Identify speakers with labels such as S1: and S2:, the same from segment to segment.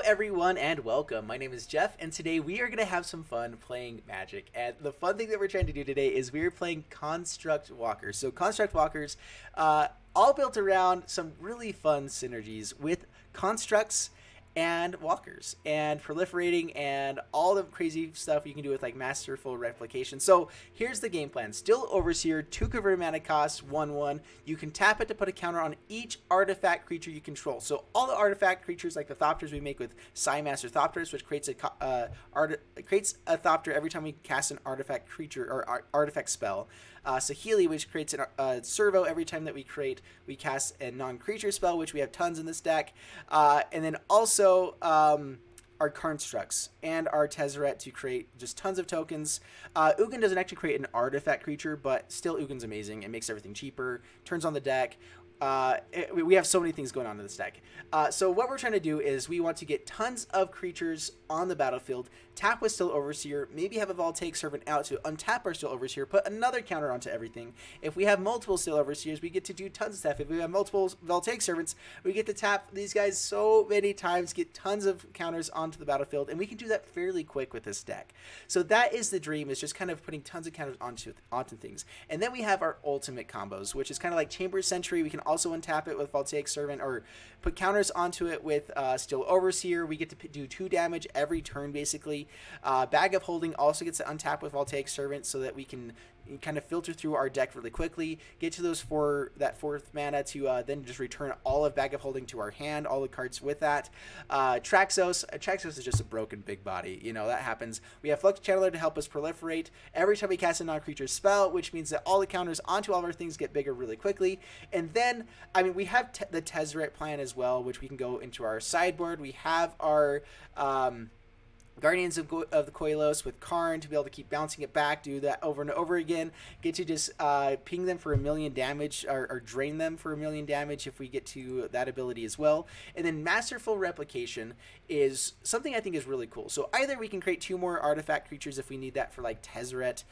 S1: everyone and welcome. My name is Jeff and today we are going to have some fun playing Magic. And the fun thing that we're trying to do today is we're playing Construct Walkers. So Construct Walkers, all built around some really fun synergies with constructs and walkers and proliferating and all the crazy stuff you can do with like masterful replication. So here's the game plan. Still Overseer, 2 converted mana cost, 1/1. You can tap it to put a counter on each artifact creature you control. So all the artifact creatures like the Thopters we make with Master Thopters, which creates a Thopter every time we cast an artifact creature or artifact spell. Saheeli, which creates a servo every time that we cast a non-creature spell, which we have tons in this deck. And then also our Constructs and our Tezzeret to create just tons of tokens. Ugin doesn't actually create an artifact creature, but still Ugin's amazing. It makes everything cheaper, turns on the deck. We have so many things going on in this deck. So what we're trying to do is we want to get tons of creatures on the battlefield, tap with Still Overseer, maybe have a Voltaic Servant out to untap our Still Overseer, put another counter onto everything. If we have multiple Still Overseers, we get to do tons of stuff. If we have multiple Voltaic Servants, we get to tap these guys so many times, get tons of counters onto the battlefield, and we can do that fairly quick with this deck. So that is the dream, is just kind of putting tons of counters onto things. And then we have our ultimate combos, which is kind of like Chamber Sentry. We can also untap it with Voltaic Servant or put counters onto it with Still Overseer. We get to do 2 damage every turn, basically. Bag of Holding also gets to untap with Voltaic Servant so that we can kind of filter through our deck really quickly, get to those that 4th mana to then just return all of Bag of Holding to our hand, all the cards with that. Traxos is just a broken big body. You know, that happens. We have Flux Channeler to help us proliferate every time we cast a non-creature spell, which means that all the counters onto all of our things get bigger really quickly. And then, I mean, we have the Tezzeret plan as well, which we can go into our sideboard. We have our Guardians of the Koilos with Karn to be able to keep bouncing it back, do that over and over again, get to just ping them for 1,000,000 damage or drain them for 1,000,000 damage if we get to that ability as well. And then Masterful Replication is something I think is really cool. So either we can create 2 more artifact creatures if we need that for like Tezzeret,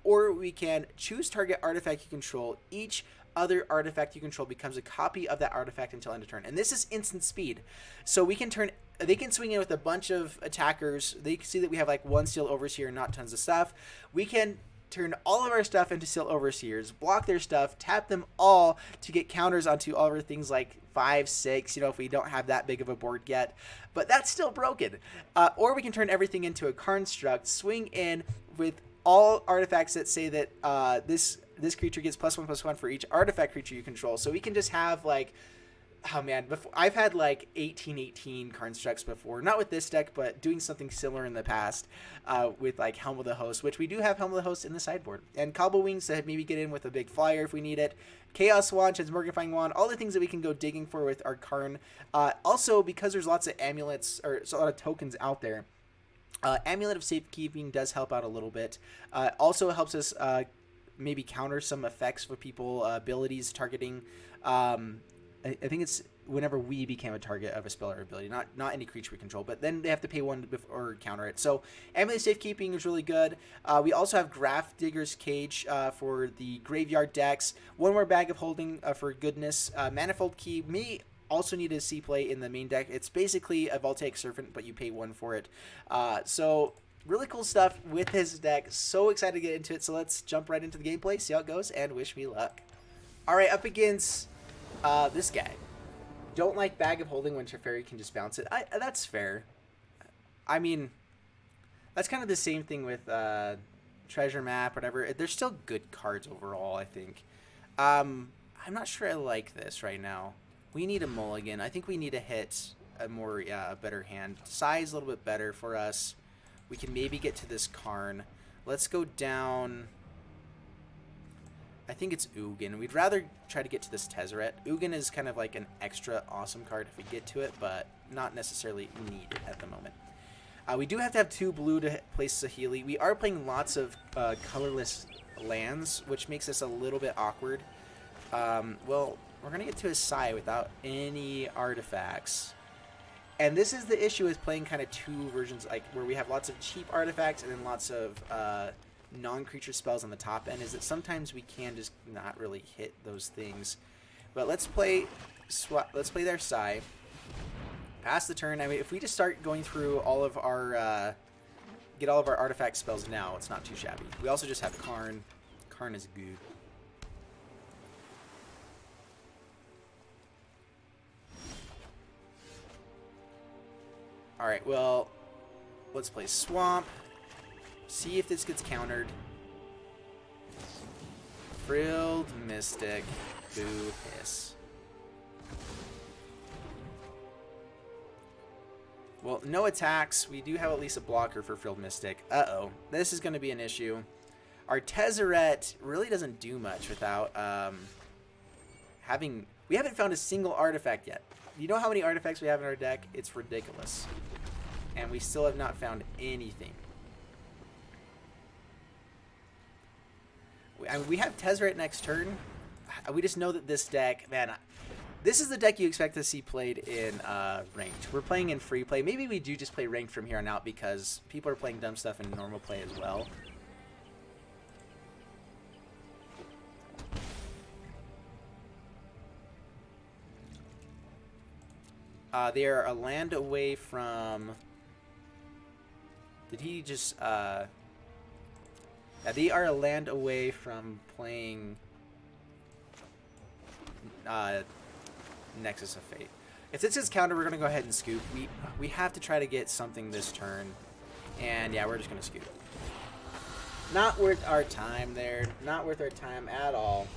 S1: or we can choose target artifact you control. Each other artifact you control becomes a copy of that artifact until end of turn. And this is instant speed. So we can they can swing in with a bunch of attackers. They can see that we have like 1 Still Overseer and not tons of stuff. We can turn all of our stuff into Still Overseers, block their stuff, tap them all to get counters onto all of our things like 5, 6, you know, if we don't have that big of a board yet. But that's still broken. Or we can turn everything into a Construct, swing in with all artifacts that say that this creature gets +1/+1 for each artifact creature you control. So we can just have like, oh man, I've had like 18/18 Constructs before. Not with this deck, but doing something similar in the past with like Helm of the Host, which we do have Helm of the Host in the sideboard. And Cobble Wings to maybe get in with a big flyer if we need it. Chaos Wand, Transmogrifying Wand, all the things that we can go digging for with our Karn. Also, because there's lots of amulets, or a lot of tokens out there, Amulet of Safekeeping does help out a little bit. Also helps us maybe counter some effects for people, abilities targeting. I think it's whenever we became a target of a spell or ability, not any creature we control, but then they have to pay 1 or counter it. So Amulet of Safekeeping is really good. We also have Graph Digger's Cage for the graveyard decks. 1 more Bag of Holding for goodness. Manifold Key may also need to see play in the main deck. It's basically a Voltaic Servant, but you pay 1 for it. So really cool stuff with his deck. So excited to get into it. So let's jump right into the gameplay, see how it goes, and wish me luck. All right, up against this guy. Don't like Bag of Holding when Teferi can just bounce it. That's fair. I mean, that's kind of the same thing with Treasure Map, whatever. They're still good cards overall, I think. I'm not sure I like this right now. We need a mulligan. I think we need to hit a more, a better hand. Size a little bit better for us. We can maybe get to this Karn. Let's go down. I think it's Ugin. We'd rather try to get to this Tezzeret. Ugin is kind of like an extra awesome card if we get to it, but not necessarily needed at the moment. We do have to have 2 blue to place Saheeli. We are playing lots of colorless lands, which makes this a little bit awkward. Well, we're going to get to his Sai without any artifacts. And this is the issue with playing kind of 2 versions, like where we have lots of cheap artifacts and then lots of non-creature spells on the top end, is that sometimes we can just not really hit those things. But let's play their Sai. Pass the turn. I mean, if we just start going through all of our, get all of our artifact spells now, it's not too shabby. We also just have Karn. Karn is good. Alright, well, let's play Swamp. See if this gets countered. Frilled Mystic. Boo hiss. Well, no attacks. We do have at least a blocker for Frilled Mystic. Uh-oh. This is going to be an issue. Our Tezzeret really doesn't do much without having... We haven't found a single artifact yet. You know how many artifacts we have in our deck? It's ridiculous. And we still have not found anything. We have Tezzeret next turn. We just know that this deck, man, this is the deck you expect to see played in ranked. We're playing in free play. Maybe we do just play ranked from here on out because people are playing dumb stuff in normal play as well. They are a land away from... Did he just... Yeah, they are a land away from playing Nexus of Fate. If this is counter, we're going to go ahead and scoop. We have to try to get something this turn. And yeah, we're just going to scoop. Not worth our time there. Not worth our time at all.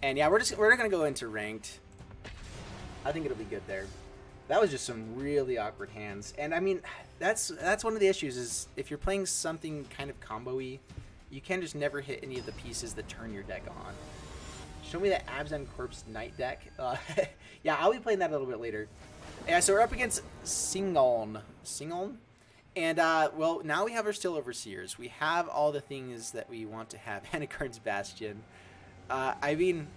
S1: And yeah, we're gonna go into ranked. I think it'll be good there. That was just some really awkward hands. And I mean, that's one of the issues is if you're playing something kind of combo-y, you can just never hit any of the pieces that turn your deck on. Show me that Abzan Corpse Knight deck. Yeah, I'll be playing that a little bit later. Yeah, so we're up against Singaln. And, well, now we have our Still Overseers. We have all the things that we want to have. Anakarn's Bastion. I mean,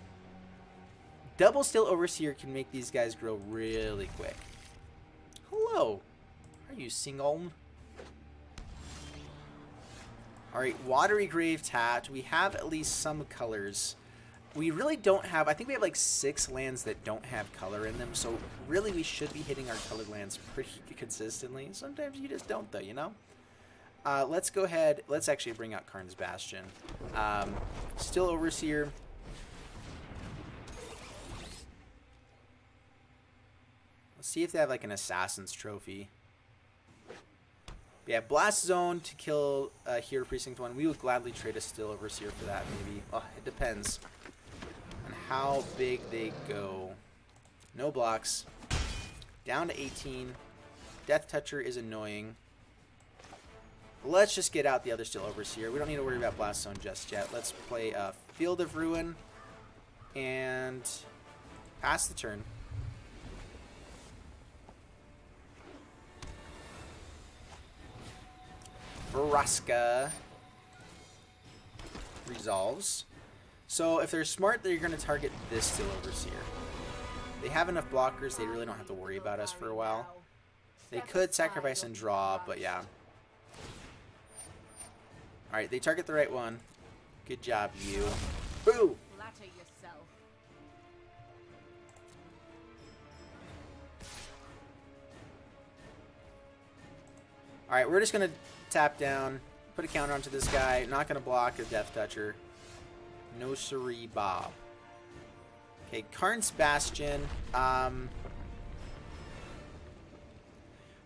S1: double Still Overseer can make these guys grow really quick. Hello. Are you Singaln? Alright, Watery Grave tapped. We have at least some colors. We really don't have... I think we have like 6 lands that don't have color in them. So really we should be hitting our colored lands pretty consistently. Sometimes you just don't though, you know? Let's go ahead. Let's actually bring out Karn's Bastion. Still Overseer. Let's see if they have like an Assassin's Trophy. Yeah, Blast Zone to kill Hero Precinct 1. We would gladly trade a Still Overseer for that, maybe. Oh, it depends on how big they go. No blocks. Down to 18. Death Toucher is annoying. Let's just get out the other Still Overseer. We don't need to worry about Blast Zone just yet. Let's play Field of Ruin and pass the turn. Vraska resolves. So if they're smart, they're going to target this Still Overseer. They have enough blockers, they really don't have to worry about us for a while. They could sacrifice and draw, but yeah. Alright, they target the right one. Good job, you. Boo! Alright, we're just going to tap down, put a counter onto this guy. Not going to block a Death Toucher. No siree, Bob. Okay, Karn's Bastion.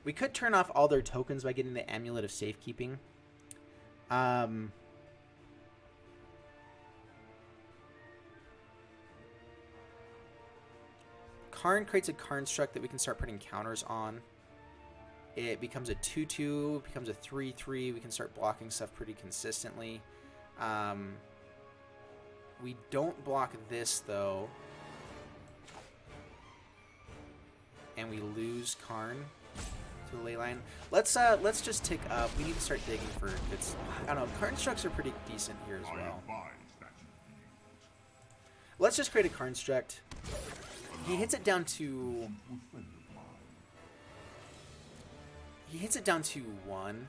S1: We could turn off all their tokens by getting the Amulet of Safekeeping. Karn creates a Construct that we can start putting counters on. It becomes a 2/2, becomes a 3/3. We can start blocking stuff pretty consistently. We don't block this though, and we lose Karn to the Leyline. Let's just tick up. We need to start digging for good. I don't know. Constructs are pretty decent here as well. Let's just create a Construct. He hits it down to. He hits it down to 1.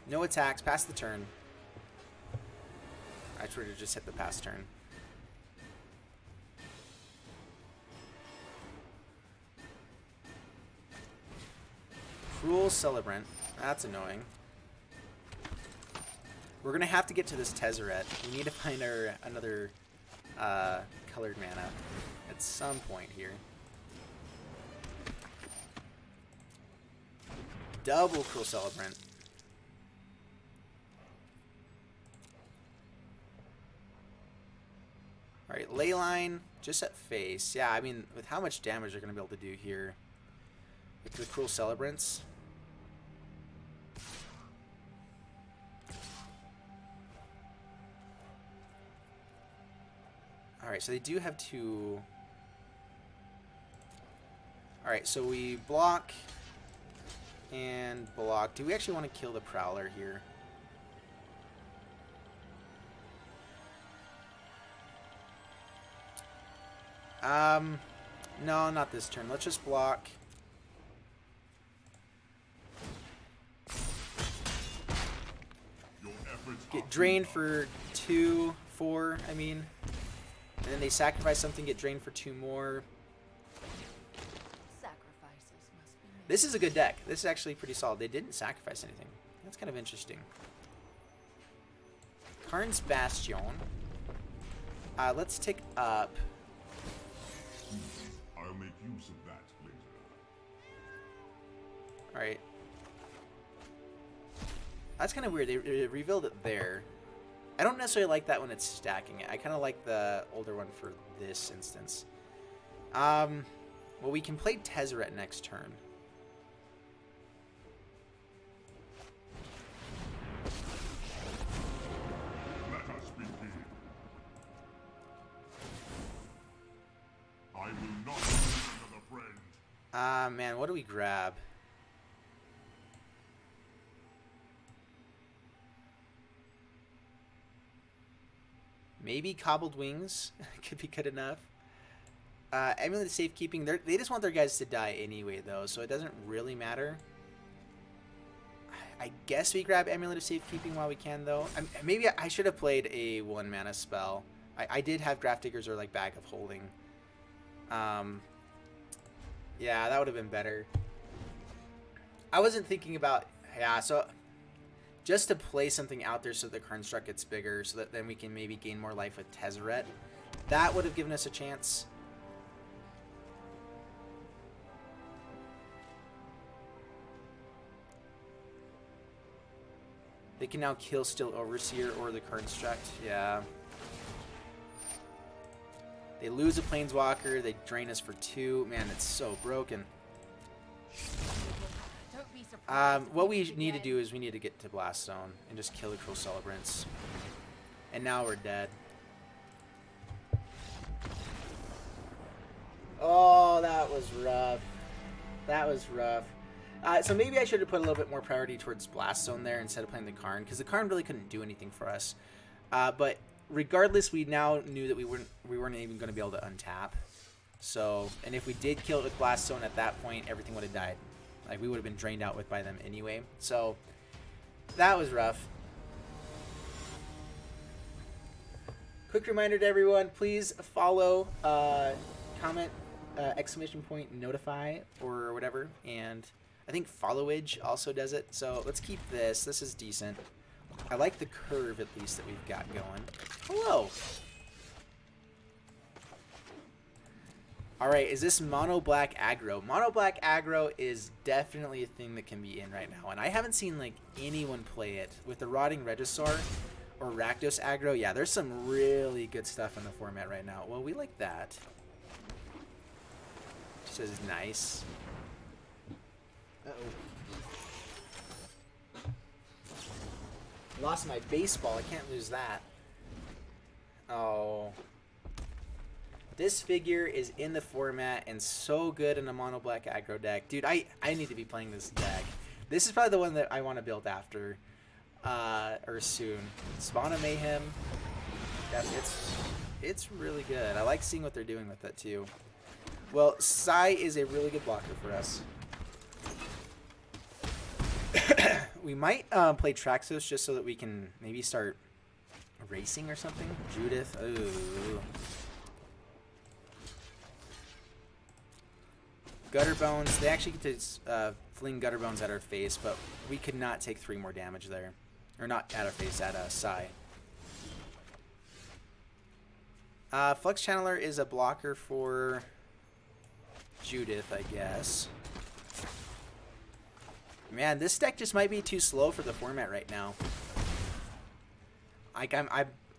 S1: No attacks. Pass the turn. I should have just hit the pass turn. Cruel Celebrant. That's annoying. We're gonna have to get to this Tezzeret. We need to find our another colored mana at some point here. Double Cruel Celebrant. Alright, Leyline, just at face. Yeah, I mean, with how much damage they're going to be able to do here with the Cruel Celebrants. Alright, so they do have two. Alright, so we block and block. Do we actually want to kill the Prowler here? No, not this turn. Let's just block. Get drained for 2, 4, I mean. And then they sacrifice something, get drained for 2 more. This is a good deck. This is actually pretty solid. They didn't sacrifice anything. That's kind of interesting. Karn's Bastion. Let's tick up.
S2: I'll make use of that later.
S1: Alright. That's kind of weird. They revealed it there. I don't necessarily like that when it's stacking it. I kind of like the older one for this instance. Well, we can play Tezzeret next turn.
S2: Let us begin. I will not lose another friend.
S1: Man, what do we grab? Maybe Cobbled Wings could be good enough. Amulet of Safekeeping, they just want their guys to die anyway, though, so it doesn't really matter. I guess we grab Amulet of Safekeeping while we can, though. Maybe I should have played a 1-mana spell. I did have Grafdiggers or, like, Bag of Holding. Yeah, that would have been better. I wasn't thinking about... Yeah, so... Just to play something out there so the construct gets bigger, so that then we can maybe gain more life with Tezzeret. That would have given us a chance. They can now kill Still Overseer or the construct. Yeah. They lose a Planeswalker. They drain us for 2. Man, it's so broken. What we need to do is we need to get to Blast Zone and just kill the Cruel Celebrants. And now we're dead. Oh, that was rough. That was rough. So maybe I should have put a little bit more priority towards Blast Zone there instead of playing the Karn, because the Karn really couldn't do anything for us. But regardless, we now knew that we weren't even going to be able to untap. So, and if we did kill it with Blast Zone at that point, everything would have died. Like, we would have been drained out by them anyway. So, that was rough. Quick reminder to everyone, please follow, comment, exclamation point, notify, or whatever. And I think Followage also does it. So, let's keep this. This is decent. I like the curve, at least, that we've got going. Hello! Alright, is this mono black aggro? Mono black aggro is definitely a thing that can be in right now, and I haven't seen like anyone play it. With the Rotting Regisaur or Rakdos aggro, yeah, there's some really good stuff in the format right now. Well, we like that. Just says nice. Uh-oh. Lost my baseball, I can't lose that. Oh. This figure is in the format and so good in a mono black aggro deck. Dude, I need to be playing this deck. This is probably the one that I want to build after, or soon. Spawn of Mayhem. Yeah, it's really good. I like seeing what they're doing with it too. Well, Sai is a really good blocker for us. We might play Traxos just so that we can maybe start Racing or something? Judith. Ooh. Gutter Bones. They actually get to fling Gutter Bones at our face, but we could not take 3 more damage there. Or not at our face, at Sai. Flux Channeler is a blocker for Judith, I guess. Man, this deck just might be too slow for the format right now. Like, I'm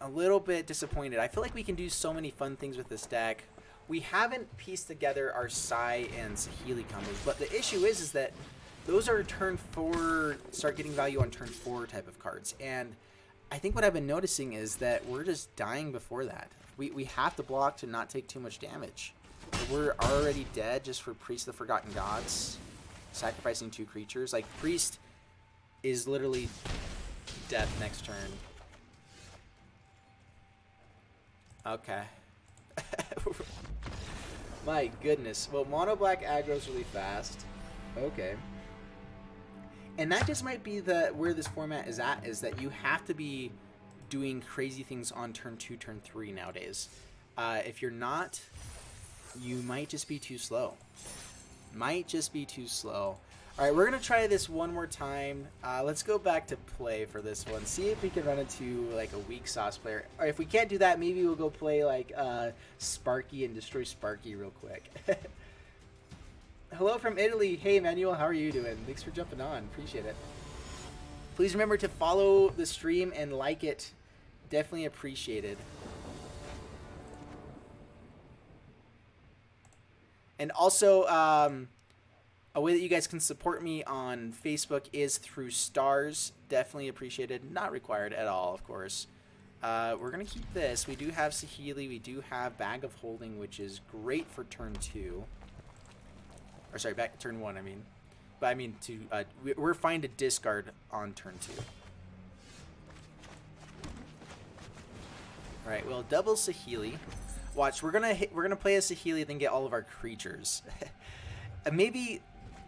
S1: a little bit disappointed. I feel like we can do so many fun things with this deck. We haven't pieced together our Sai and Saheeli combos, but the issue is that those are turn 4, start getting value on turn 4 type of cards. And I think what I've been noticing is that we're just dying before that. We have to block to not take too much damage. We're already dead just for Priest of the Forgotten Gods, sacrificing 2 creatures. Like, Priest is literally death next turn. Okay. My goodness. Well, mono black aggro's really fast. Okay. And that just might be where this format is at, is that you have to be doing crazy things on turn 2, turn 3 nowadays. If you're not, you might just be too slow. Might just be too slow. Alright, we're going to try this one more time. Let's go back to play for this one. See if we can run into like a weak sauce player. Or if we can't do that, maybe we'll go play like Sparky and destroy Sparky real quick. Hello from Italy. Hey, Emmanuel, how are you doing? Thanks for jumping on. Appreciate it. Please remember to follow the stream and like it. Definitely appreciated. And also, a way that you guys can support me on Facebook is through stars. Definitely appreciated. Not required at all, of course. We're going to keep this. We do have Saheeli. We do have Bag of Holding, which is great for turn 2. Or sorry, back to turn 1, I mean. But I mean, we're fine to discard on turn 2. Alright, well, double Saheeli. Watch, we're gonna play as Saheeli, then get all of our creatures. Maybe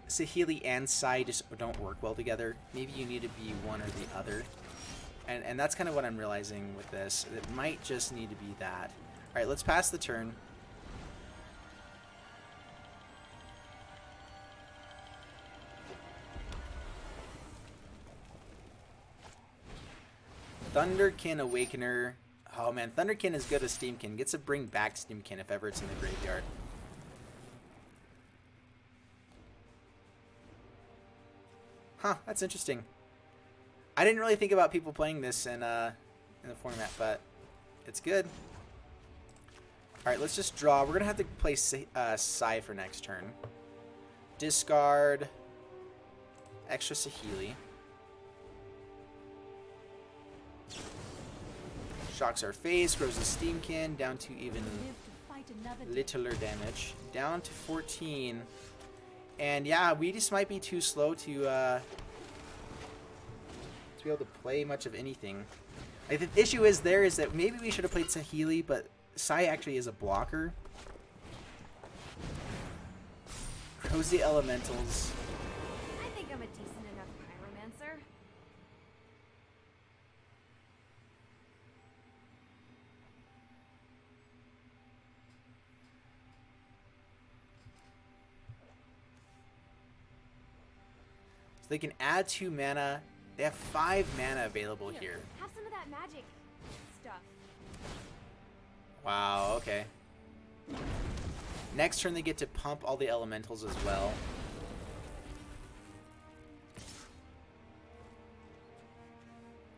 S1: Saheeli and Sai just don't work well together. Maybe you need to be one or the other. And that's kind of what I'm realizing with this. It might just need to be that. Alright, let's pass the turn. Thunderkin Awakener. Oh man, Thunderkin is good as Steamkin. Gets to bring back Steamkin if ever it's in the graveyard. Huh, that's interesting. I didn't really think about people playing this in the format, but it's good. Alright, let's just draw. We're going to have to play Sai for next turn. Discard. Extra Saheeli. Shocks our face, grows the Steamkin, down to even littler damage. Down to 14. And yeah, we just might be too slow to be able to play much of anything. Like, the issue is that maybe we should have played Saheeli, but Sai actually is a blocker. Grows the Elementals.
S3: I think I'm a decent enough pyromancer.
S1: So they can add 2 mana. They have 5 mana available here.
S3: Have some of that magic stuff.
S1: Wow, okay. Next turn they get to pump all the elementals as well.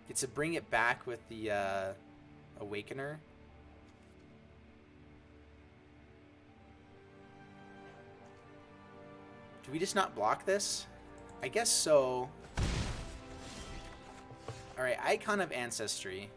S1: Gets to bring it back with the Awakener. Do we just not block this? I guess so. Alright, Icon of Ancestry.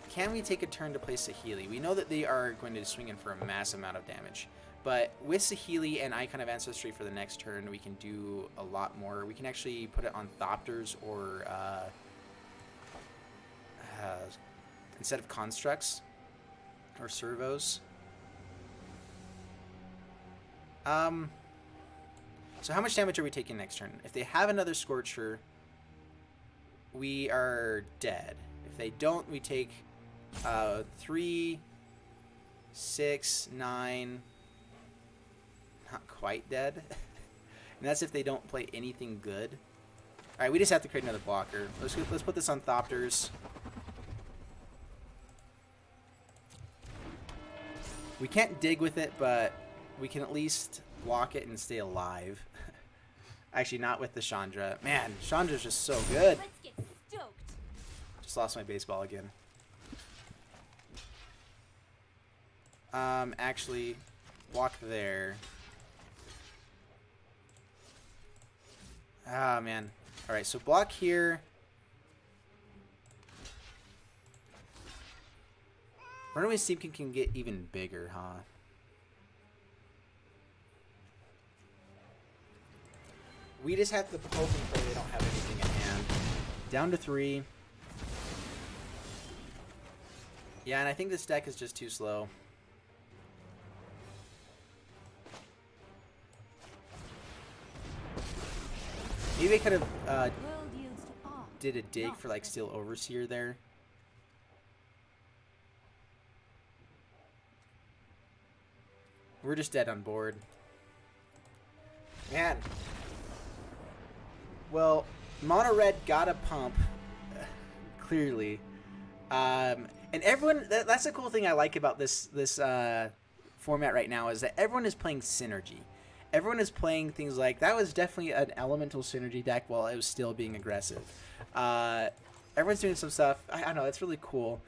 S1: Can we take a turn to play Saheeli? We know that they are going to swing in for a massive amount of damage. But with Saheeli and Icon of Ancestry for the next turn, we can do a lot more. We can actually put it on Thopters or instead of Constructs or Servos. So how much damage are we taking next turn? If they have another Scorcher, we are dead. If they don't, we take 3, 6, 9. Not quite dead. And that's if they don't play anything good. Alright, we just have to create another blocker. Let's put this on Thopters. We can't dig with it, but we can at least block it and stay alive. Actually, not with the Chandra. Man, Chandra's just so good.
S3: Let's get stoked.
S1: Just lost my baseball again. Actually, block there. Ah, man. Alright, so block here. Runaway Steamkin can get even bigger, huh? We just have to hope and pray they don't have anything in hand. Down to 3. Yeah, and I think this deck is just too slow. Maybe I could have did a dig for like Steel Overseer there. We're just dead on board. Man. Well, Mono Red got a pump, clearly. And everyone, that's the cool thing I like about this format right now, is that everyone is playing synergy. Everyone is playing things like, that was definitely an elemental synergy deck while it was still being aggressive. Everyone's doing some stuff. I don't know, it's really cool.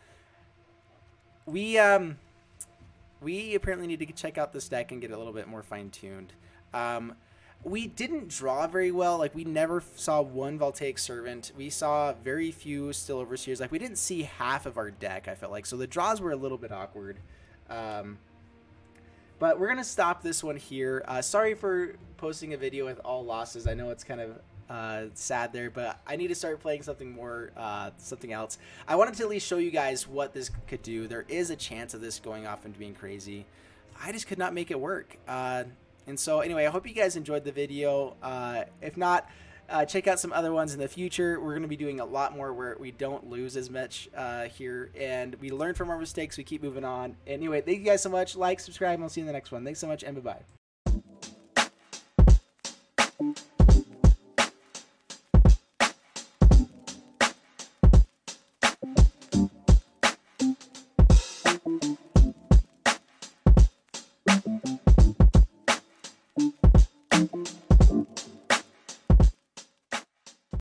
S1: We apparently need to check out this deck and get a little bit more fine-tuned. We didn't draw very well. Like, we never saw one Voltaic Servant. We saw very few Still Overseers. Like, we didn't see half of our deck, I felt like. So the draws were a little bit awkward. But we're going to stop this one here. Sorry for posting a video with all losses. I know it's kind of sad there, but I need to start playing something more, something else. I wanted to at least show you guys what this could do. There is a chance of this going off and being crazy. I just could not make it work. And so anyway, I hope you guys enjoyed the video. If not, check out some other ones in the future. We're going to be doing a lot more where we don't lose as much here, and we learn from our mistakes. We keep moving on. Anyway, thank you guys so much. Like, subscribe, and I'll see you in the next one. Thanks so much, and bye-bye.